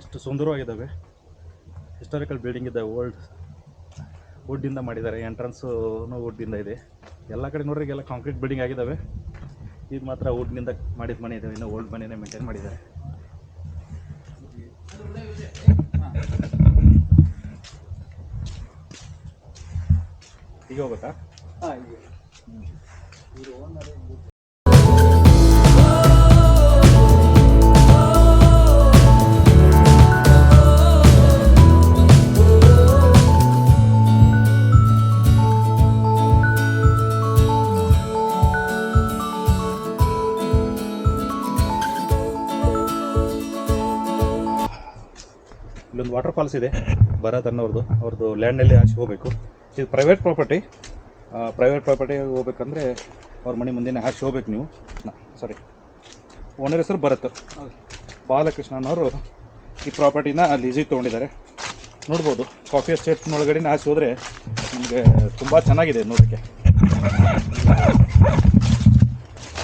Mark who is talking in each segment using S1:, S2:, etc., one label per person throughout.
S1: ಎಷ್ಟು ಸುಂದರವಾಗಿದ್ದಾವೆ. Historical building ಇದೆ. ವುಡ್ಡಿಂದ ಮಾಡಿದ್ದಾರೆ. ಎಂಟ್ರೆನ್ಸು ವುಡ್ಡಿಂದ ಇದೆ. ಎಲ್ಲ ಕಡೆ ನೋಡ್ರಿ ಎಲ್ಲ ಕಾಂಕ್ರೀಟ್ ಬಿಲ್ಡಿಂಗ್ ಆಗಿದ್ದಾವೆ. ಇದು ಮಾತ್ರ ವುಡ್ನಿಂದ ಮಾಡಿದ ಮನೆ ಇದ್ದಾವೆ. ಇನ್ನೂ ಓಲ್ಡ್ ಮನೆಯೇ ಮೇಂಟೈನ್ ಮಾಡಿದ್ದಾರೆ. ಈಗ ಹೋಗ್ಬೇಕಾ? ಇಲ್ಲೊಂದು ವಾಟರ್ ಫಾಲ್ಸ್ ಇದೆ. ಭರತ್ ಅವ್ರದ್ದು ಲ್ಯಾಂಡಲ್ಲಿ ಆಚೆ ಹೋಗಬೇಕು. ಇದು ಪ್ರೈವೇಟ್ ಪ್ರಾಪರ್ಟಿ ಹೋಗ್ಬೇಕಂದ್ರೆ ಅವ್ರ ಮನೆ ಮುಂದೆನೇ ಆಚೆ ಹೋಗ್ಬೇಕು ನೀವು. ಸಾರಿ, ಓನರ್ ಹೆಸರು ಭರತ್. ಬಾಲಕೃಷ್ಣನವರು ಈ ಪ್ರಾಪರ್ಟಿನ ಲೀಸಿಗೆ ತೊಗೊಂಡಿದ್ದಾರೆ. ನೋಡ್ಬೋದು ಕಾಫಿ ಎಸ್ಟೇಟ್ನೊಳಗಡೆ ಆಚೆ ಹೋದರೆ ನಿಮಗೆ ತುಂಬ ಚೆನ್ನಾಗಿದೆ ನೋಡೋಕ್ಕೆ.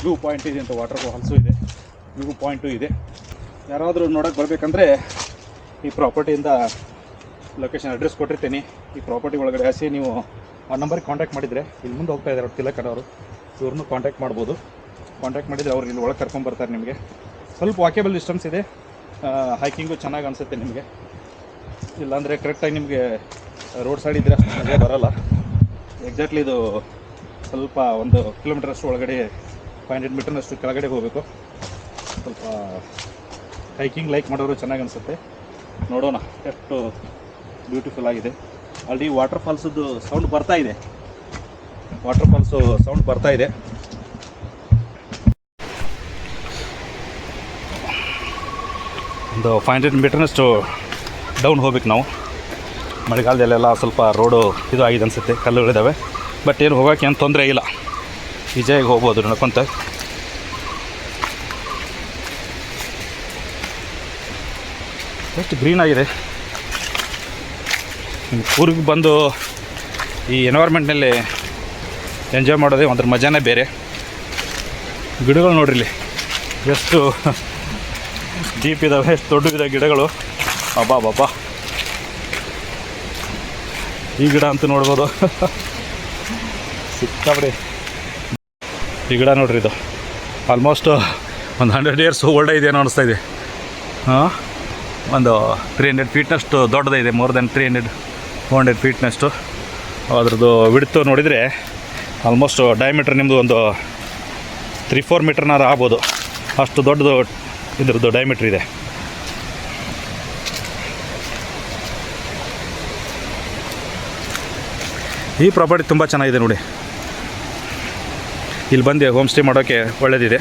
S1: ವ್ಯೂ ಪಾಯಿಂಟ್ ಇದೆ ಅಂತ, ವಾಟರ್ ಫಾಲ್ಸು ಇದೆ, ವ್ಯೂ ಪಾಯಿಂಟು ಇದೆ. ಯಾರಾದರೂ ನೋಡೋಕ್ಕೆ ಬರಬೇಕಂದ್ರೆ ಈ ಪ್ರಾಪರ್ಟಿಯಿಂದ ಲೊಕೇಶನ್ ಅಡ್ರೆಸ್ ಕೊಟ್ಟಿರ್ತೀನಿ. ಈ ಪ್ರಾಪರ್ಟಿ ಒಳಗಡೆ ಹಸಿ ನೀವು ಆ ನಂಬರ್ಗೆ ಕಾಂಟ್ಯಾಕ್ಟ್ ಮಾಡಿದರೆ ಇಲ್ಲಿ ಮುಂದೆ ಹೋಗ್ತಾ ಇದ್ದಾರೆ ತಿಲಕಣ್ಣ ಅವರು. ಇವ್ರನ್ನೂ ಕಾಂಟ್ಯಾಕ್ಟ್ ಮಾಡ್ಬೋದು. ಕಾಂಟ್ಯಾಕ್ಟ್ ಮಾಡಿದರೆ ಅವ್ರು ಇಲ್ಲಿ ಒಳಗೆ ಕರ್ಕೊಂಬರ್ತಾರೆ. ನಿಮಗೆ ಸ್ವಲ್ಪ ವಾಕೇಬಲ್ ಡಿಸ್ಟೆನ್ಸ್ ಇದೆ. ಹೈಕಿಂಗು ಚೆನ್ನಾಗಿ ಅನಿಸುತ್ತೆ ನಿಮಗೆ. ಇಲ್ಲಾಂದರೆ ಕರೆಕ್ಟಾಗಿ ನಿಮಗೆ ರೋಡ್ ಸೈಡ್ ಇದ್ದರೆ ಅಷ್ಟು ಮಜಾ ಬರೋಲ್ಲ. ಎಕ್ಸಾಕ್ಟ್ಲಿ ಇದು ಸ್ವಲ್ಪ 1 ಕಿಲೋಮೀಟರಷ್ಟು ಒಳಗಡೆ 500 ಮೀಟರ್ನಷ್ಟು ಕೆಳಗಡೆ ಹೋಗಬೇಕು. ಸ್ವಲ್ಪ ಹೈಕಿಂಗ್ ಲೈಕ್ ಮಾಡೋರು ಚೆನ್ನಾಗಿ ಅನಿಸುತ್ತೆ. ನೋಡೋಣ ಎಷ್ಟು ಬ್ಯೂಟಿಫುಲ್ ಆಗಿದೆ. ಆಲ್ರೆಡಿ ವಾಟರ್ ಫಾಲ್ಸದ್ದು ಸೌಂಡ್ ಬರ್ತಾ ಇದೆ. ಒಂದು 500 ಮೀಟರ್ನಷ್ಟು ಡೌನ್ ಹೋಗ್ಬೇಕು ನಾವು. ಮಳೆಗಾಲದಲ್ಲೆಲ್ಲ ಸ್ವಲ್ಪ ರೋಡು ಇದು ಆಗಿದೆ ಅನಿಸುತ್ತೆ, ಕಲ್ಲುಗಳಿದ್ದಾವೆ. ಬಟ್ ಏನು ಹೋಗೋಕ್ಕೆ ಏನು ತೊಂದರೆ ಇಲ್ಲ, ಈಜಿಯಾಗಿ ಹೋಗ್ಬೋದು ನಡ್ಕೊಂತ. ಎಷ್ಟು ಗ್ರೀನ್ ಆಗಿದೆ. ಊರಿಗೆ ಬಂದು ಈ ಎನ್ವೈರ್ಮೆಂಟ್ನಲ್ಲಿ ಎಂಜಾಯ್ ಮಾಡೋದೇ ಒಂಥರ ಮಜಾನೇ ಬೇರೆ. ಗಿಡಗಳು ನೋಡ್ರಿ ಇಲ್ಲಿ ಎಷ್ಟು ಡೀಪ್ ಇದ್ದಾವೆ, ಎಷ್ಟು ದೊಡ್ಡದಿದೆ ಗಿಡಗಳು. ಅಬ್ಬಾ ಈ ಗಿಡ ಅಂತೂ ನೋಡ್ಬೋದು. ಸಿಕ್ಕಾಬಿಡಿ ಈ ಗಿಡ ನೋಡ್ರಿ. ಇದು ಆಲ್ಮೋಸ್ಟ್ ಒಂದು 100 ಇಯರ್ಸ್ ಓಲ್ಡ್ ಇದೆ ಅನ್ನೋ ಅನಿಸ್ತಾ ಇದೆ. ಒಂದು 300 ಫೀಟ್ನಷ್ಟು ದೊಡ್ಡದಿದೆ. More than 300-400 ಫೀಟ್ನಷ್ಟು. ಅದ್ರದ್ದು ವಿಡ್ತು ನೋಡಿದರೆ ಆಲ್ಮೋಸ್ಟ್ ಡಯಾಮೀಟ್ರ್ ನಿಮ್ಮದು ಒಂದು 3-4 ಮೀಟರ್ನಾರು ಆಗ್ಬೋದು. ಅಷ್ಟು ದೊಡ್ಡದು ಇದ್ರದ್ದು ಡಯಾಮೀಟ್ರ್ ಇದೆ. ಈ ಪ್ರಾಪರ್ಟಿ ತುಂಬ ಚೆನ್ನಾಗಿದೆ ನೋಡಿ. ಇಲ್ಲಿ ಬಂದು ಹೋಮ್ ಸ್ಟೇ ಮಾಡೋಕ್ಕೆ ಒಳ್ಳೆಯದಿದೆ.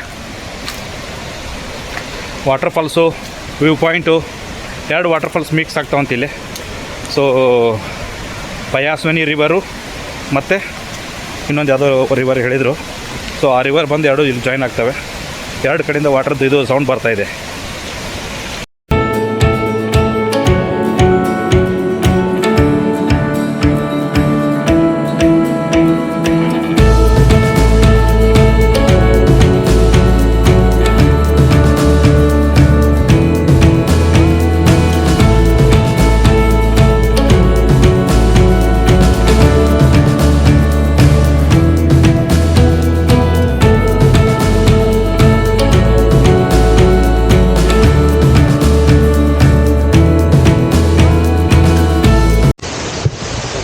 S1: Water falls, view point, 2 water falls mix ಆಗ್ತಾವಂತ ಇಲ್ಲಿ. ಸೊ ಪಯಾಸ್ವಿನಿ ರಿವರು ಮತ್ತು ಇನ್ನೊಂದು ಯಾವುದೋ ರಿವರ್ ಹೇಳಿದರು. ಸೊ ಆ ರಿವರ್ ಬಂದು 2 ಇಲ್ಲಿ ಜಾಯ್ನ್ ಆಗ್ತವೆ. 2 ಕಡೆಯಿಂದ ವಾಟರ್ದು ಇದು ಸೌಂಡ್ ಬರ್ತಾಯಿದೆ.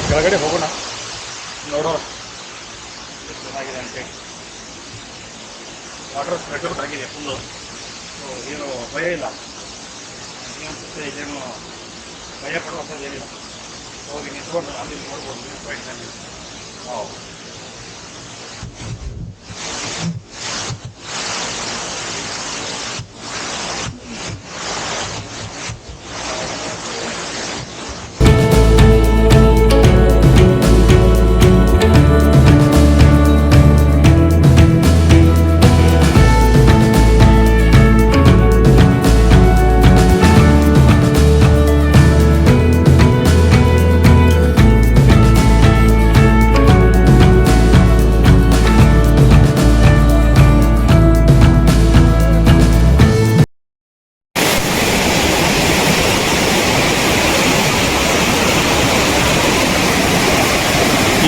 S1: ಕೆಳಗಡೆ ಹೋಗೋಣ, ನೋಡೋಣ ಎಷ್ಟು ಚೆನ್ನಾಗಿದೆ ಅಂತೇಳಿ. ವಾಟರ್ ಸ್ಪ್ರೆಡ್ ಆಗಿದೆ ಫುಲ್ಲು. ಸೊ ಏನು ಭಯ ಇಲ್ಲ, ಅನಿಸುತ್ತೆ ಇದೇನು ಭಯ ಪಡುವಂಥದ್ದು ಏನಿಲ್ಲ. ಹೋಗಿ ನಿಂತ್ಕೊಂಡು ಅಲ್ಲಿ ನೋಡ್ಬೋದು ವ್ಯೂ ಪಾಯಿಂಟ್ನಲ್ಲಿ.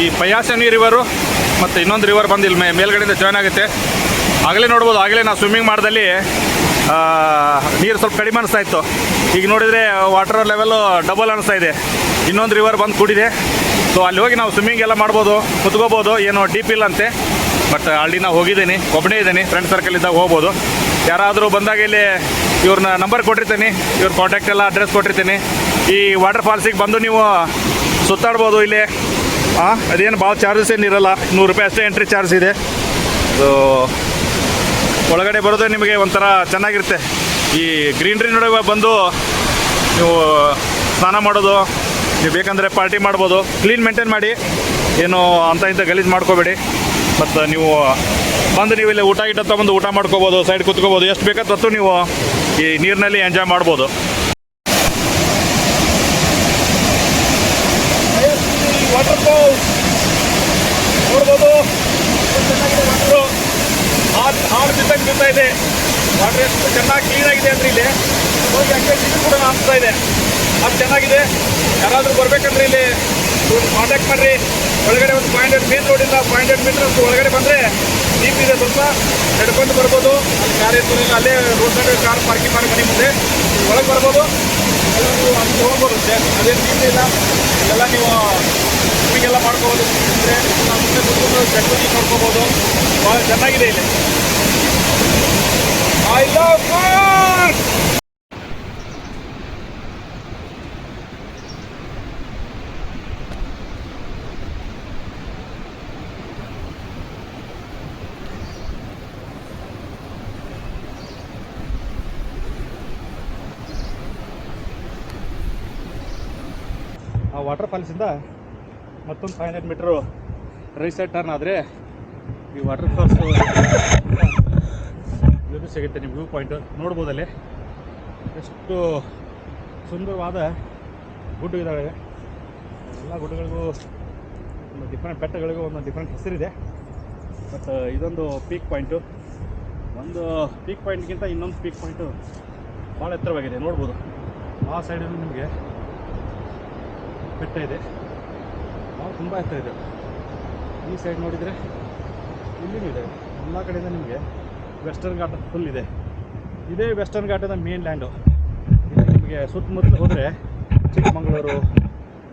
S1: ಈ ಪಯಾಸನಿ ರಿವರು ಮತ್ತು ಇನ್ನೊಂದು ರಿವರ್ ಬಂದು ಇಲ್ಲಿ ಮೇಲ್ಗಡೆಯಿಂದ ಜಾಯ್ನ್ ಆಗುತ್ತೆ. ಆಗಲೇ ನೋಡ್ಬೋದು, ಆಗಲೇ ನಾವು ಸ್ವಿಮ್ಮಿಂಗ್ ಮಾಡ್ದಲ್ಲಿ ನೀರು ಸ್ವಲ್ಪ ಕಡಿಮೆ ಅನಿಸ್ತಾ ಇತ್ತು. ಈಗ ನೋಡಿದರೆ ವಾಟರ್ ಲೆವೆಲ್ಲು ಡಬಲ್ ಅನಿಸ್ತಾ ಇದೆ. ಇನ್ನೊಂದು ರಿವರ್ ಬಂದು ಕೂಡಿದೆ. ಸೊ ಅಲ್ಲಿ ಹೋಗಿ ನಾವು ಸ್ವಿಮ್ಮಿಂಗ್ ಎಲ್ಲ ಮಾಡ್ಬೋದು, ಕುತ್ಕೋಬೋದು, ಏನು ಡೀಪ್ ಇಲ್ಲ ಅಂತೆ. ಬಟ್ ಅಲ್ಲಿ ನಾವು ಹೋಗಿದ್ದೀನಿ, ಒಬ್ಬನೇ ಇದ್ದೀನಿ, ಫ್ರೆಂಡ್ ಸರ್ಕಲಿದ್ದಾಗ ಹೋಗ್ಬೋದು. ಯಾರಾದರೂ ಬಂದಾಗ ಇಲ್ಲಿ ಇವ್ರನ್ನ ನಂಬರ್ ಕೊಟ್ಟಿರ್ತೀನಿ, ಇವ್ರ ಕಾಂಟ್ಯಾಕ್ಟ್ ಎಲ್ಲ ಅಡ್ರೆಸ್ ಕೊಟ್ಟಿರ್ತೀನಿ. ಈ ವಾಟರ್ ಫಾಲ್ಸಿಗೆ ಬಂದು ನೀವು ಸುತ್ತಾಡ್ಬೋದು. ಇಲ್ಲಿ ಅದೇನು ಭಾಳ ಚಾರ್ಜಸ್ ಏನಿರಲ್ಲ, 100 ರೂಪಾಯಿ ಅಷ್ಟೇ ಎಂಟ್ರಿ ಚಾರ್ಜ್ ಇದೆ. ಸೊ ಒಳಗಡೆ ಬರೋದೇ ನಿಮಗೆ ಒಂಥರ ಚೆನ್ನಾಗಿರುತ್ತೆ. ಈ ಗ್ರೀನ್ರಿ ನಡುವೆ ಬಂದು ನೀವು ಸ್ನಾನ ಮಾಡೋದು, ನೀವು ಬೇಕಂದರೆ ಪಾರ್ಟಿ ಮಾಡ್ಬೋದು. ಕ್ಲೀನ್ ಮೇಂಟೈನ್ ಮಾಡಿ, ಏನು ಅಂತ ಇಂಥ ಗಲೀಜು ಮಾಡ್ಕೋಬೇಡಿ. ಮತ್ತು ನೀವು ಬಂದು ನೀವು ಇಲ್ಲಿ ಊಟ ತೊಗೊಂಡು ಊಟ ಮಾಡ್ಕೋಬೋದು, ಸೈಡ್ ಕೂತ್ಕೋಬೋದು, ಎಷ್ಟು ಬೇಕಾದತ್ತು ನೀವು ಈ ನೀರಿನಲ್ಲಿ ಎಂಜಾಯ್ ಮಾಡ್ಬೋದು. ವಾಟರ್ ಫಾಲ್ಸ್ ನೋಡ್ಬೋದು, ಚೆನ್ನಾಗಿದೆ ವಾಟರು. ಹಾಲು ಬಿದ್ದಂಗೆ ಬೀಳ್ತಾ ಇದೆ. ವಾಟರ್ ಎಷ್ಟು ಚೆನ್ನಾಗಿ ಕ್ಲೀನಾಗಿದೆ ಅಂದರೆ ಇಲ್ಲಿ ಹೋಗಿ ಹಂಗೆ ನೀರು ಕೂಡ ಹಾಕ್ತಾ ಇದೆ. ಅದು ಚೆನ್ನಾಗಿದೆ. ಯಾರಾದರೂ ಬರಬೇಕಂದ್ರೆ ಇಲ್ಲಿ ಕಾಂಟ್ಯಾಕ್ಟ್ ಮಾಡಿರಿ. ಒಳಗಡೆ ಒಂದು 500 ಮೇನ್ ರೋಡಿಂದ 500 ಮೀಟರ್ ಒಳಗಡೆ ಬಂದರೆ ಡೀಪ್ ಇದೆ, ಸ್ವಲ್ಪ ನಡ್ಕೊಂಡು ಬರ್ಬೋದು. ಅಲ್ಲಿ ಕಾರ್ ಇರ್ತದೆ, ಅಲ್ಲೇ ರೋಡ್ ಸೈಡ್ ಕಾರ್ ಪಾರ್ಕಿಂಗ್ ಮಾಡಿ ಮನೆ ಮುಂದೆ ಒಳಗೆ ಬರ್ಬೋದು. ಅಲ್ಲಿ ಅಲ್ಲಿ ಹೋಗ್ಬೋದು. ಅದೇನು ಡೀಪ್ ಇಲ್ಲ, ಇಲ್ಲೆಲ್ಲ ನೀವು ಸ್ವಿಮ್ಮಿಂಗೆಲ್ಲ ಮಾಡ್ಕೋಬೋದು. ಅಂದರೆ ಮುಂದೆ ಕೂತ್ಕೊಂಡು ಚೆಕ್ಕಿಂಗ್ ನೋಡ್ಕೋಬೋದು. ಭಾಳ ಚೆನ್ನಾಗಿದೆ ಇಲ್ಲಿ. I love falls. ಆ ವಾಟರ್ ಫಾಲ್ಸಿಂದ ಮತ್ತೊಂದು 500 ಮೀಟ್ರು ರೈಟ್ ಸೈಡ್ ಟರ್ನ್ ಆದರೆ ಈ ವಾಟರ್ ಫಾಲ್ಸು ಇದು ಸಿಗುತ್ತೆ. ನಿಮ್ಮ ವ್ಯೂ ಪಾಯಿಂಟ್ ನೋಡ್ಬೋದಲ್ಲಿ ಎಷ್ಟು ಸುಂದರವಾದ ಗುಡ್ಡು ಇದ್ದಾವೆ. ಎಲ್ಲ ಗುಡ್ಡಗಳಿಗೂ ಒಂದು ಡಿಫ್ರೆಂಟ್ ಬೆಟ್ಟಗಳಿಗೂ ಒಂದೊಂದು ಡಿಫ್ರೆಂಟ್ ಹೆಸರಿದೆ. ಬಟ್ ಇದೊಂದು ಪೀಕ್ ಪಾಯಿಂಟು. ಒಂದು ಪೀಕ್ ಪಾಯಿಂಟ್ಗಿಂತ ಇನ್ನೊಂದು ಪೀಕ್ ಪಾಯಿಂಟು ಭಾಳ ಎತ್ತರವಾಗಿದೆ. ನೋಡ್ಬೋದು ಆ ಸೈಡಲ್ಲೂ ನಿಮಗೆ ಬೆಟ್ಟ ಇದೆ, ಭಾಳ ತುಂಬ ಎತ್ತರ ಇದೆ. ಈ ಸೈಡ್ ನೋಡಿದರೆ ಇಲ್ಲಿನೂ ಇದೆ. ಎಲ್ಲ ಕಡೆಯಿಂದ ನಿಮಗೆ ವೆಸ್ಟರ್ನ್ ಘಾಟ ಫುಲ್ ಇದೆ. ಇದೇ ವೆಸ್ಟರ್ನ್ ಘಾಟದ ಮೇನ್ ಲ್ಯಾಂಡು. ಇಲ್ಲಿ ನಿಮಗೆ ಸುತ್ತಮುತ್ತಲು ಹೋದರೆ ಚಿಕ್ಕಮಗಳೂರು,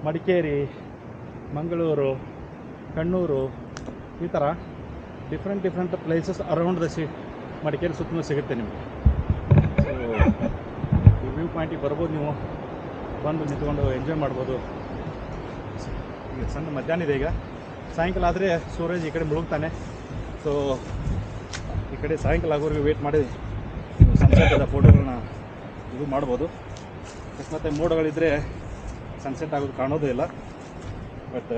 S1: ಮಡಿಕೇರಿ, ಮಂಗಳೂರು, ಕಣ್ಣೂರು, ಈ ಥರ different places around the Madikeri ಸುತ್ತಮುತ್ತಲು ಸಿಗುತ್ತೆ ನಿಮಗೆ. ಸೊ ಈ ವ್ಯೂ ಪಾಯಿಂಟಿಗೆ ಬರ್ಬೋದು, ನೀವು ಬಂದು ನಿಂತ್ಕೊಂಡು ಎಂಜಾಯ್ ಮಾಡ್ಬೋದು. ಈಗ ಸಣ್ಣ ಮಧ್ಯಾಹ್ನ ಇದೆ. ಈಗ ಸಾಯಂಕಾಲ ಆದರೆ ಸೂರಜ್ ಈ ಕಡೆ ಮುಳುಗ್ತಾನೆ. ಸೊ ಈ ಕಡೆ ಸಾಯಂಕಾಲ ಆಗೋರಿಗೆ ವೇಟ್ ಮಾಡಿ ನೀವು ಸನ್ಸೆಟ್ಟದ ಫೋಟೋಗಳನ್ನ ಇದು ಮಾಡ್ಬೋದು. ಅಕಸ್ಮಾತ್ ಮೋಡಗಳಿದ್ದರೆ ಸನ್ಸೆಟ್ ಆಗೋದು ಕಾಣೋದು ಇಲ್ಲ. ಬಟ್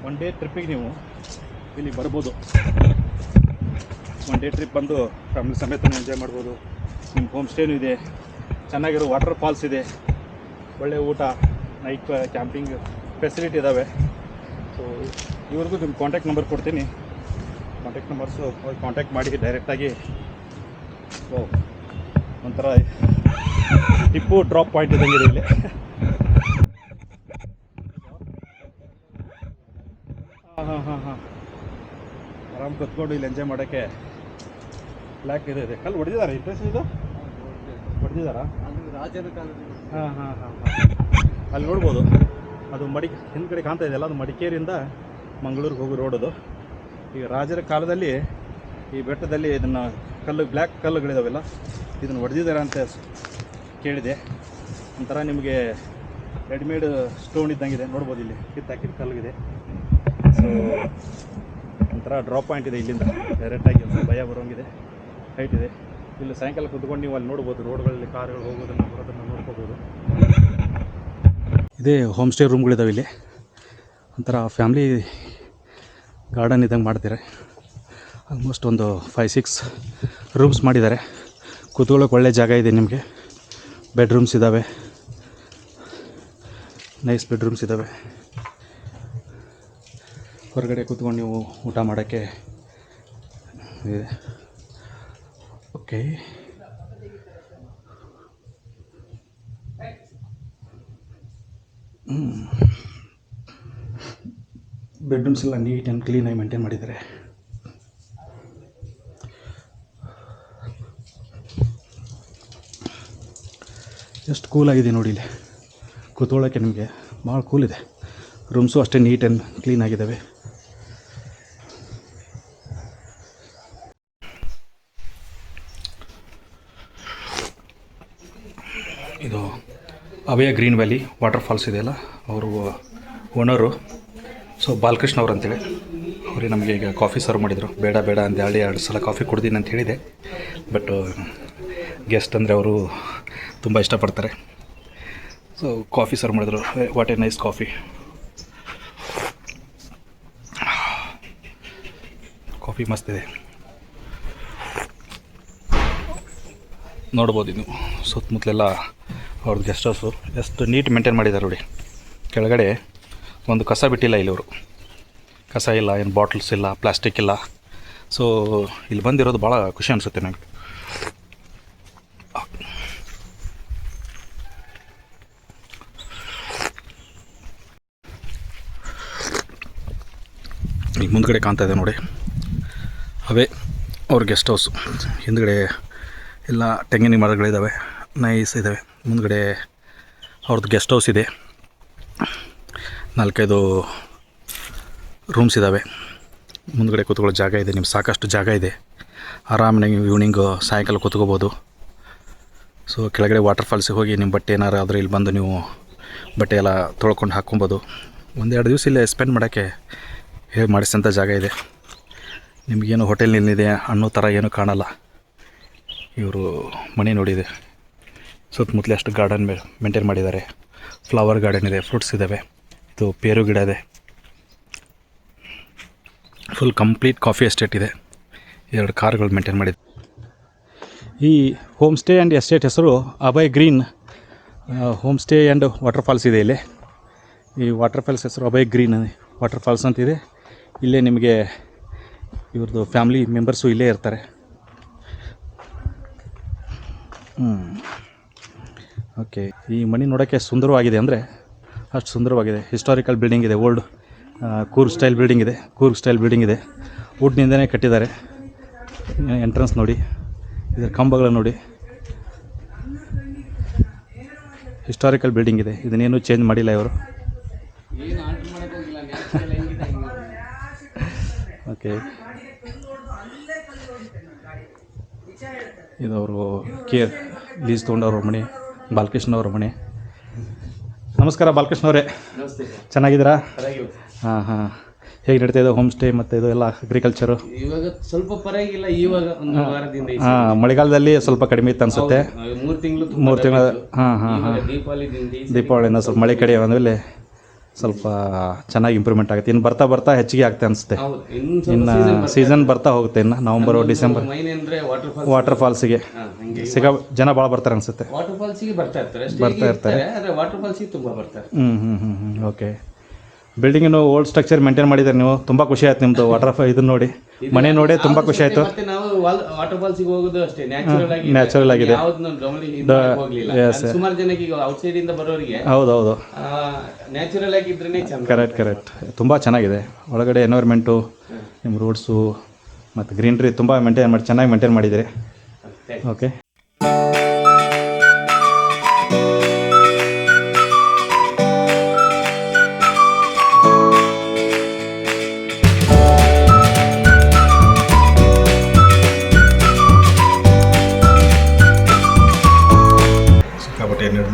S1: ಒನ್ ಡೇ ಟ್ರಿಪ್ಪಿಗೆ ನೀವು ಇಲ್ಲಿ ಬರ್ಬೋದು. ಒನ್ ಡೇ ಟ್ರಿಪ್ ಬಂದು ಫ್ಯಾಮಿಲಿ ಸಮೇತ ಎಂಜಾಯ್ ಮಾಡ್ಬೋದು. ನಿಮ್ಮ ಹೋಮ್ ಸ್ಟೇನೂ ಇದೆ, ಚೆನ್ನಾಗಿರೋ ವಾಟರ್ ಫಾಲ್ಸ್ ಇದೆ, ಒಳ್ಳೆ ಊಟ, ನೈಟ್ ಕ್ಯಾಂಪಿಂಗ್ ಫೆಸಿಲಿಟಿ ಇದ್ದಾವೆ. ಸೊ ಇವ್ರಿಗೂ ನಿಮ್ಮ ಕಾಂಟ್ಯಾಕ್ಟ್ ನಂಬರ್ ಕೊಡ್ತೀನಿ. ಕಾಂಟ್ಯಾಕ್ಟ್ ನಂಬರ್ಸು ಕಾಂಟ್ಯಾಕ್ಟ್ ಮಾಡಿ ಡೈರೆಕ್ಟಾಗಿ. ಸೊ ಒಂಥರ ಟಿಪ್ಪು ಡ್ರಾಪ್ ಪಾಯಿಂಟ್ ಇದ್ದಂಗೆ ಇಲ್ಲಿ. ಹಾಂ ಆರಾಮ್ ಕೂತ್ಕೊಂಡು ಇಲ್ಲಿ ಎಂಜಾಯ್ ಮಾಡೋಕ್ಕೆ ಬ್ಲ್ಯಾಕ್ ಇದೆ. ಕಲ್ಲು ಹೊಡೆದಿದ್ದಾರೆ. ಇಂಟ್ರೆಸ್ಟ್ ಇದು ಹೊಡೆದಿದ್ದಾರಾ? ಹಾಂ ಅಲ್ಲಿ ನೋಡ್ಬೋದು. ಅದು ಹಿಂದ್ಗಡೆ ಕಾಣ್ತಾ ಇದೆಯಲ್ಲ, ಅದು ಮಡಿಕೇರಿಯಿಂದ ಮಂಗಳೂರಿಗೆ ಹೋಗೋ ರೋಡ್. ಅದು ಈಗ ರಾಜರ ಕಾಲದಲ್ಲಿ ಈ ಬೆಟ್ಟದಲ್ಲಿ ಇದನ್ನು ಬ್ಲ್ಯಾಕ್ ಕಲ್ಲುಗಳಿದಾವೆಲ್ಲ, ಇದನ್ನು ಹೊಡೆದಿದ್ದಾರೆ ಅಂತ ಕೇಳಿದೆ. ಒಂಥರ ನಿಮಗೆ ರೆಡಿಮೇಡ್ ಸ್ಟೋನ್ ಇದ್ದಂಗಿದೆ. ನೋಡ್ಬೋದು, ಇಲ್ಲಿ ಕಿತ್ತಾಕಿದ ಕಲ್ಲುಗಿದೆ. ಸೊ ಒಂಥರ ಡ್ರಾಪ್ ಪಾಯಿಂಟ್ ಇದೆ. ಇಲ್ಲಿಂದ ಡೈರೆಕ್ಟಾಗಿ ಒಂದು ಭಯ ಬರೋಂಗಿದೆ, ಹೈಟ್ ಇದೆ. ಇಲ್ಲಿ ಸಾಯಂಕಾಲ ಕುತ್ಕೊಂಡು ನೀವು ಅಲ್ಲಿ ನೋಡ್ಬೋದು, ರೋಡ್ಗಳಲ್ಲಿ ಕಾರುಗಳು ಹೋಗೋದನ್ನು ಬರೋದನ್ನು ನೋಡ್ಕೋಬೋದು. ಇದೇ ಹೋಮ್ ಸ್ಟೇ ರೂಮ್ಗಳಿದ್ದಾವೆ ಇಲ್ಲಿ. ಒಂಥರ ಫ್ಯಾಮ್ಲಿ ಗಾರ್ಡನ್ ಇದ್ದಂಗೆ ಮಾಡ್ತಾರೆ. ಆಲ್ಮೋಸ್ಟ್ ಒಂದು 5-6 ರೂಮ್ಸ್ ಮಾಡಿದ್ದಾರೆ. ಕೂತ್ಕೊಳ್ಳೋಕೆ ಒಳ್ಳೆ ಜಾಗ ಇದೆ ನಿಮಗೆ. ಬೆಡ್ರೂಮ್ಸ್ ಇದ್ದಾವೆ, ನೈಸ್ ಬೆಡ್ರೂಮ್ಸ್ ಇದ್ದಾವೆ. ಹೊರಗಡೆ ಕೂತ್ಕೊಂಡು ನೀವು ಊಟ ಮಾಡೋಕ್ಕೆ ಇದೆ. ಓಕೆ, ಬೆಡ್ರೂಮ್ಸ್ ಎಲ್ಲ ನೀಟ್ ಆ್ಯಂಡ್ ಕ್ಲೀನಾಗಿ ಮೇಂಟೈನ್ ಮಾಡಿದ್ದಾರೆ. ಎಷ್ಟು ಕೂಲಾಗಿದೆ ನೋಡಿ, ಇಲ್ಲಿ ಕೂತ್ಕೊಳ್ಳೋಕ್ಕೆ ನಿಮಗೆ ಭಾಳ ಕೂಲಿದೆ. ರೂಮ್ಸು ಅಷ್ಟೇ ನೀಟ್ ಆ್ಯಂಡ್ ಕ್ಲೀನ್ ಆಗಿದ್ದಾವೆ. ಇದು ಅಭಯ ಗ್ರೀನ್ ವ್ಯಾಲಿ ವಾಟರ್ ಫಾಲ್ಸ್ ಇದೆಯಲ್ಲ, ಅವರು ಓನರು. ಸೊ ಬಾಲಕೃಷ್ಣ ಅವ್ರು ಅಂತೇಳಿ ಅವರೇ ನಮಗೆ ಈಗ ಕಾಫಿ ಸರ್ವ್ ಮಾಡಿದರು. ಬೇಡ ಬೇಡ ಅಂತ ಹೇಳಿ 2 ಸಲ ಕಾಫಿ ಕುಡ್ದೀನಿ ಅಂತ ಹೇಳಿದೆ. ಬಟ್ ಗೆಸ್ಟ್ ಅಂದರೆ ಅವರು ತುಂಬ ಇಷ್ಟಪಡ್ತಾರೆ. ಸೊ ಕಾಫಿ ಸರ್ವ್ ಮಾಡಿದ್ರು. What a nice coffee. Coffee ಮಸ್ತಿದೆ, ನೋಡ್ಬೋದು ನೀವು. ಸುತ್ತಮುತ್ತಲೆಲ್ಲ ಅವ್ರದ್ದು ಗೆಸ್ಟ್ ಹೌಸು ಎಷ್ಟು ನೀಟ್ ಮೇಂಟೈನ್ ಮಾಡಿದ್ದಾರೆ ನೋಡಿ. ಕೆಳಗಡೆ ಒಂದು ಕಸ ಬಿಟ್ಟಿಲ್ಲ ಇಲ್ಲಿ ಅವರು. ಕಸ ಇಲ್ಲ, ಏನು ಬಾಟ್ಲ್ಸ್ ಇಲ್ಲ, ಪ್ಲಾಸ್ಟಿಕ್ ಇಲ್ಲ. ಸೊ ಇಲ್ಲಿ ಬಂದಿರೋದು ಭಾಳ ಖುಷಿ ಅನಿಸುತ್ತೆ ನನಗೆ. ಇಲ್ಲಿ ಮುಂದ್ಗಡೆ ಕಾಣ್ತಾ ಇದೆ ನೋಡಿ, ಅವೇ ಅವ್ರ ಗೆಸ್ಟ್ ಹೌಸು. ಹಿಂದ್ಗಡೆ ಎಲ್ಲ ತೆಂಗಿನ ಮರಗಳಿದ್ದಾವೆ, ನೈಸ್ ಇದ್ದಾವೆ. ಮುಂದ್ಗಡೆ ಅವ್ರದ್ದು ಗೆಸ್ಟ್ ಹೌಸ್ ಇದೆ. 4-5 ರೂಮ್ಸ್ ಇದ್ದಾವೆ. ಮುಂದ್ಗಡೆ ಕೂತ್ಕೊಳ್ಳೋ ಜಾಗ ಇದೆ, ನಿಮ್ಗೆ ಸಾಕಷ್ಟು ಜಾಗ ಇದೆ. ಆರಾಮಾಗಿ ಈವ್ನಿಂಗು ಸಾಯಂಕಾಲ ಕೂತ್ಕೋಬೋದು. ಸೊ ಕೆಳಗಡೆ ವಾಟರ್ ಫಾಲ್ಸಿಗೆ ಹೋಗಿ ನಿಮ್ಮ ಬಟ್ಟೆ ಏನಾರು ಆದರೆ ಇಲ್ಲಿ ಬಂದು ನೀವು ಬಟ್ಟೆ ಎಲ್ಲ ತೊಳ್ಕೊಂಡು ಹಾಕ್ಕೊಬೋದು. 1-2 ದಿವಸ ಇಲ್ಲೇ ಸ್ಪೆಂಡ್ ಮಾಡೋಕ್ಕೆ ಹೇಗೆ ಮಾಡಿಸಿದಂಥ ಜಾಗ ಇದೆ. ನಿಮಗೇನು ಹೋಟೆಲ್ನಲ್ಲಿದೆ ಅನ್ನೋ ಥರ ಏನೂ ಕಾಣಲ್ಲ. ಇವರು ಮನೆ ನೋಡಿದೆ. ಸುತ್ತಮುತ್ತಲೇ ಅಷ್ಟು ಗಾರ್ಡನ್ ಮೇಂಟೈನ್ ಮಾಡಿದ್ದಾರೆ. ಫ್ಲವರ್ ಗಾರ್ಡನ್ ಇದೆ, ಫ್ರೂಟ್ಸ್ ಇದ್ದಾವೆ. ಇದು ಪೇರು ಗಿಡ ಇದೆ. ಫುಲ್ ಕಂಪ್ಲೀಟ್ ಕಾಫಿ ಎಸ್ಟೇಟ್ ಇದೆ. 2 ಕಾರ್ಗಳು ಮೇಂಟೈನ್ ಮಾಡಿದೆ. ಈ ಹೋಮ್ ಸ್ಟೇ ಆ್ಯಂಡ್ ಎಸ್ಟೇಟ್ ಹೆಸರು Abhay green home stay and waterfalls ಇದೆ ಇಲ್ಲಿ. ಈ ವಾಟರ್ ಫಾಲ್ಸ್ ಹೆಸರು ಅಭಯ್ ಗ್ರೀನ್ ವಾಟರ್ ಫಾಲ್ಸ್ ಅಂತಿದೆ. ಇಲ್ಲೇ ನಿಮಗೆ ಇವ್ರದ್ದು ಫ್ಯಾಮ್ಲಿ ಮೆಂಬರ್ಸು ಇಲ್ಲೇ ಇರ್ತಾರೆ. ಓಕೆ, ಈ ಮನೆ ನೋಡೋಕ್ಕೆ ಸುಂದರವಾಗಿದೆ, ಅಂದರೆ ಅಷ್ಟು ಸುಂದರವಾಗಿದೆ. ಹಿಸ್ಟಾರಿಕಲ್ ಬಿಲ್ಡಿಂಗ್ ಇದೆ, ಓಲ್ಡ್ ಕೂರ್ಗ್ ಸ್ಟೈಲ್ ಬಿಲ್ಡಿಂಗ್ ಇದೆ. ವುಡ್ನಿಂದನೇ ಕಟ್ಟಿದ್ದಾರೆ. ಎಂಟ್ರೆನ್ಸ್ ನೋಡಿ, ಇದರ ಕಂಬಗಳು ನೋಡಿ. ಹಿಸ್ಟಾರಿಕಲ್ ಬಿಲ್ಡಿಂಗ್ ಇದೆ, ಇದನ್ನೇನು ಚೇಂಜ್ ಮಾಡಿಲ್ಲ ಇವರು. ಓಕೆ, ಇದು ಅವರು ಲೀಸ್ ತೊಗೊಂಡವ್ರ ಮನೆ, ಬಾಲಕೃಷ್ಣ ಅವ್ರ ಮನೆ. ನಮಸ್ಕಾರ ಬಾಲಕೃಷ್ಣ ಅವರೇ, ಚೆನ್ನಾಗಿದ್ದೀರಾ? ಹಾಂ. ಹೇಗೆ ನಡೀತಾ ಇದೆ ಹೋಮ್ ಸ್ಟೇ ಮತ್ತು ಇದು ಎಲ್ಲ ಅಗ್ರಿಕಲ್ಚರು?
S2: ಇವಾಗ ಸ್ವಲ್ಪ ಪರವಾಗಿಲ್ಲ. ಇವಾಗ ಒಂದು ವಾರದಿಂದ
S1: ಮಳೆಗಾಲದಲ್ಲಿ ಸ್ವಲ್ಪ ಕಡಿಮೆ ಇತ್ತು ಅನಿಸುತ್ತೆ.
S2: 3 ತಿಂಗಳು.
S1: ಹಾಂ. ದೀಪಾವಳಿಯಿಂದ ಸ್ವಲ್ಪ ಮಳೆ ಕಡಿಮೆ ಆದಮೇಲೆ ಸ್ವಲ್ಪ ಚೆನ್ನಾಗಿ ಇಂಪ್ರೂವ್ಮೆಂಟ್ ಆಗುತ್ತೆ. ಇನ್ನು ಬರ್ತಾ ಹೆಚ್ಚಿಗೆ ಆಗ್ತಾ ಅನಿಸುತ್ತೆ. ಇನ್ನು ಸೀಸನ್ ಬರ್ತಾ ಹೋಗುತ್ತೆ. ಇನ್ನು ನವಂಬರ್ ಡಿಸೆಂಬರ್ ವಾಟರ್ ಫಾಲ್ಸಿಗೆ ಜನ ಭಾಳ ಬರ್ತಾರೆ ಅನಿಸುತ್ತೆ.
S2: ವಾಟರ್ ಫಾಲ್ಸಿಗೆ ಬರ್ತಾ ಇರ್ತಾರೆ. ವಾಟರ್ ಫಾಲ್ಸಿಗೆ ತುಂಬ ಬರ್ತಾರೆ.
S1: ಓಕೆ. ಬಿಲ್ಡಿಂಗಿನ ಓಲ್ಡ್ ಸ್ಟ್ರಕ್ಚರ್ ಮೇಂಟೈನ್ ಮಾಡಿದ್ದಾರೆ ನೀವು. ತುಂಬ ಖುಷಿ ಆಯ್ತು ನಿಮ್ಮದು ಇದನ್ನು ನೋಡಿ, ಮನೆ ನೋಡಿ ತುಂಬ ಖುಷಿ ಆಯಿತು.
S2: ನಾವು ವಾಟರ್ ಫಾಲ್ಸಿಗೆ ಹೋಗೋದು ಅಷ್ಟೇ
S1: ನ್ಯಾಚುರಲ್ ಆಗಿದೆ.
S2: ಸುಮಾರು ಜನಕ್ಕೆ ಈಗ ಔಟ್ಸೈಡ್ ಇಂದ ಬರೋರಿಗೆ
S1: ಹೌದು
S2: ನ್ಯಾಚುರಲ್ ಆಗಿದ್ರೇ ಚೆಂದ.
S1: ಕರೆಕ್ಟ್. ತುಂಬ ಚೆನ್ನಾಗಿದೆ. ಒಳಗಡೆ ಎನ್ವೈರ್ಮೆಂಟು, ನಿಮ್ಮ ರೋಡ್ಸು ಮತ್ತು ಗ್ರೀನ್ರಿ ತುಂಬ ಚೆನ್ನಾಗಿ ಮೇಂಟೈನ್ ಮಾಡಿದ್ದೀರಿ. ಓಕೆ.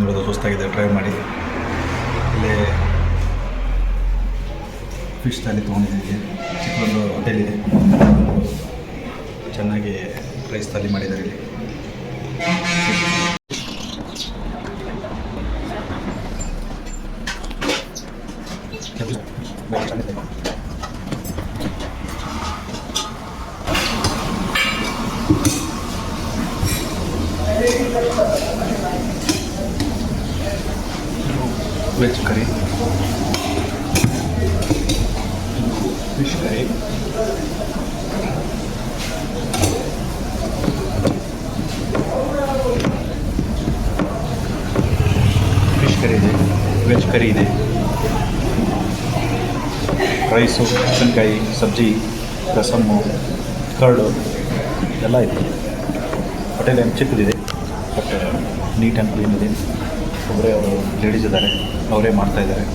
S1: ನೋಡೋದು ಸುಸ್ತಾಗಿದೆ ಡ್ರೈವ್ ಮಾಡಿ. ಇಲ್ಲೇ ಫಿಶ್ ತಾಲಿ ತೊಗೊಂಡಿದ್ದೀವಿ. ಚಿಕ್ಕದೊಂದು ಹೋಟೆಲ್ ಇದೆ, ಚೆನ್ನಾಗಿ ರೈಸ್ ತಾಲಿ ಮಾಡಿದ್ದಾರೆ ಇಲ್ಲಿ. ವೆಜ್ ಕರಿ, ಫಿಶ್ ಕರಿ, ಇದೆ, ವೆಜ್ ಕರಿ ಇದೆ. ರೈಸು, ಉಪ್ಪಿನಕಾಯಿ, ಸಬ್ಜಿ, ರಸಮ್ಮು, ಕರ್ಡು ಎಲ್ಲ ಇದೆ. ಹೋಟೆಲ್ ಏನು ಚಿಕ್ಕದಿದೆ, ಬಟ್ ನೀಟ್ ಆ್ಯಂಡ್ ಕ್ಲೀನ್ ಇದೆ. ಒಬ್ಬರೇ ಅವರು ಲೇಡೀಸ್ ಇದ್ದಾರೆ, ಅವರೇ ಮಾಡ್ತಾಯಿದ್ದಾರೆ.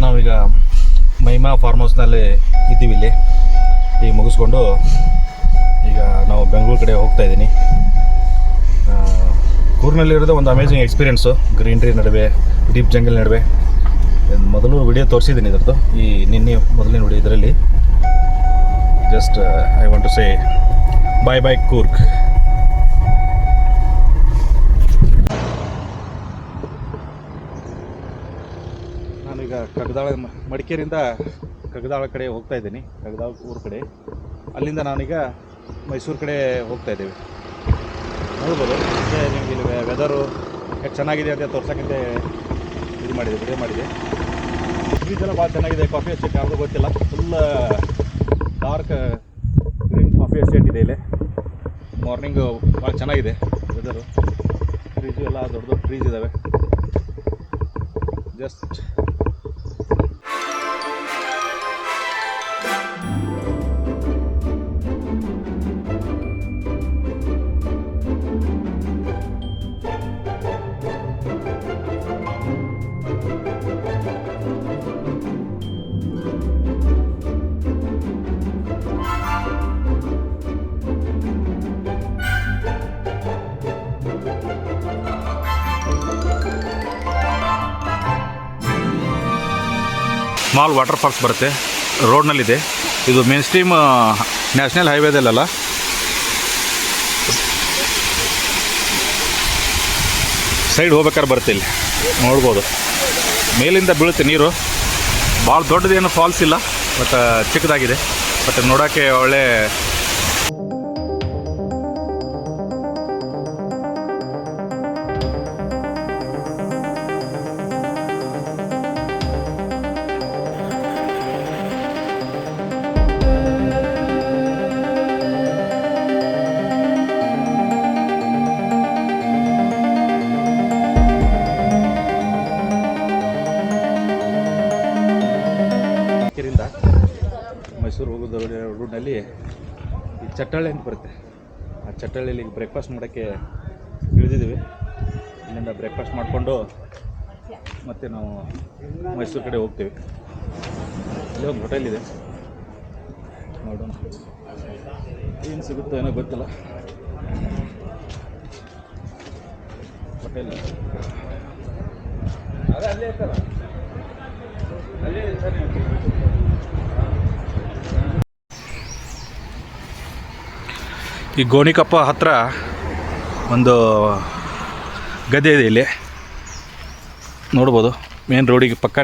S1: ನಾವೀಗ ಮಹಿಮಾ ಫಾರ್ಮ್ ಹೌಸ್ನಲ್ಲಿ ಇದ್ದೀವಿ. ಇಲ್ಲಿ ಈಗ ಮುಗಿಸ್ಕೊಂಡು ಈಗ ನಾವು ಬೆಂಗಳೂರು ಕಡೆ ಹೋಗ್ತಾ ಇದ್ದೀನಿ. ಕೂರ್ಗ್ನಲ್ಲಿರೋದು ಒಂದು ಅಮೇಝಿಂಗ್ ಎಕ್ಸ್ಪೀರಿಯೆನ್ಸು. ಗ್ರೀನ್ರಿ ನಡುವೆ, ಡೀಪ್ ಜಂಗಲ್ ನಡುವೆ. ಮೊದಲು ವಿಡಿಯೋ ತೋರಿಸಿದ್ದೀನಿ ಇದರದ್ದು, ಈ ನಿನ್ನೆ ಮೊದಲನೇ ವಿಡಿಯೋ. ಇದರಲ್ಲಿ just I want to say bye bye Coorg. ನಾನೀಗ ಕಗ್ದಾಳ, ಮಡಿಕೇರಿಯಿಂದ ಕಗ್ದಾಳ ಕಡೆ ಹೋಗ್ತಾ ಇದ್ದೀನಿ. ಕಗ್ದಾಳ ಊರ ಕಡೆ. ಅಲ್ಲಿಂದ ನಾನೀಗ ಮೈಸೂರು ಕಡೆ ಹೋಗ್ತಾ ಇದ್ದೀವಿ. ನೋಡ್ಬೋದು ಮತ್ತು ನಿಮಗೆ ಇಲ್ಲಿ ವೆದರು ಯಾಕೆ ಚೆನ್ನಾಗಿದೆ ಅಂತ ತೋರ್ಸೋಕ್ಕಿಂತ ಇದು ಮಾಡಿದೆ, ವಿಡಿಯೋ ಮಾಡಿದೆ. ಬೀಚೆಲ್ಲ ಭಾಳ ಚೆನ್ನಾಗಿದೆ. ಕಾಫಿ ಎಸ್ಟೇಟ್ ಯಾವುದು ಗೊತ್ತಿಲ್ಲ, full dark green coffee estate ಇದೆ ಇಲ್ಲಿ. ಮಾರ್ನಿಂಗು ಭಾಳ ಚೆನ್ನಾಗಿದೆ ವೆದರು. ಟ್ರೀಸು ಎಲ್ಲ ದೊಡ್ಡ ದೊಡ್ಡ ಟ್ರೀಸ್ ಇದ್ದಾವೆ. ಜಸ್ಟ್ ಸ್ಮಾಲ್ ವಾಟರ್ ಫಾಲ್ಸ್ ಬರುತ್ತೆ, ರೋಡ್ನಲ್ಲಿದೆ. ಇದು ಮೇನ್ ಸ್ಟ್ರೀಮ್ ನ್ಯಾಷನಲ್ ಹೈವೇದಲ್ಲ, ಸೈಡ್ ಹೋಗ್ಬೇಕಾದ್ರೆ ಬರುತ್ತೆ. ಇಲ್ಲಿ ನೋಡ್ಬೋದು ಮೇಲಿಂದ ಬೀಳುತ್ತೆ ನೀರು. ಭಾಳ ದೊಡ್ಡದೇನು ಫಾಲ್ಸ್ ಇಲ್ಲ, ಬಟ್ ಚಿಕ್ಕದಾಗಿದೆ. ಬಟ್ ನೋಡೋಕ್ಕೆ ಒಳ್ಳೆ ಮೈಸೂರು ಹೋಗೋದು ರೋಡ್ನಲ್ಲಿ ಈ ಚಟ್ಟಳ್ಳಿ ಅಂತ ಬರುತ್ತೆ. ಆ ಚಟ್ಟಳ್ಳಿಯಲ್ಲಿ ಬ್ರೇಕ್ಫಾಸ್ಟ್ ಮಾಡೋಕ್ಕೆ ಇಳಿದಿದ್ದೀವಿ. ಇಲ್ಲಿಂದ ಬ್ರೇಕ್ಫಾಸ್ಟ್ ಮಾಡಿಕೊಂಡು ಮತ್ತೆ ನಾವು ಮೈಸೂರು ಕಡೆ ಹೋಗ್ತೀವಿ. ಇಲ್ಲಿ ಒಂದು ಹೋಟೆಲ್ ಇದೆ, ನೋಡೋಣ ಏನು ಸಿಗುತ್ತೋ ಏನೋ ಗೊತ್ತಿಲ್ಲ. ಹೋಟೆಲ್ ಅಲ್ಲೇ ಇರ್ತಲ್ಲ, ಅಲ್ಲೇ ಈ ಗೋಣಿಕೊಪ್ಪ ಹತ್ತಿರ ಒಂದು ಗದ್ದೆ ಇದೆ. ಇಲ್ಲಿ ನೋಡ್ಬೋದು ಮೇನ್ ರೋಡಿಗೆ ಪಕ್ಕ.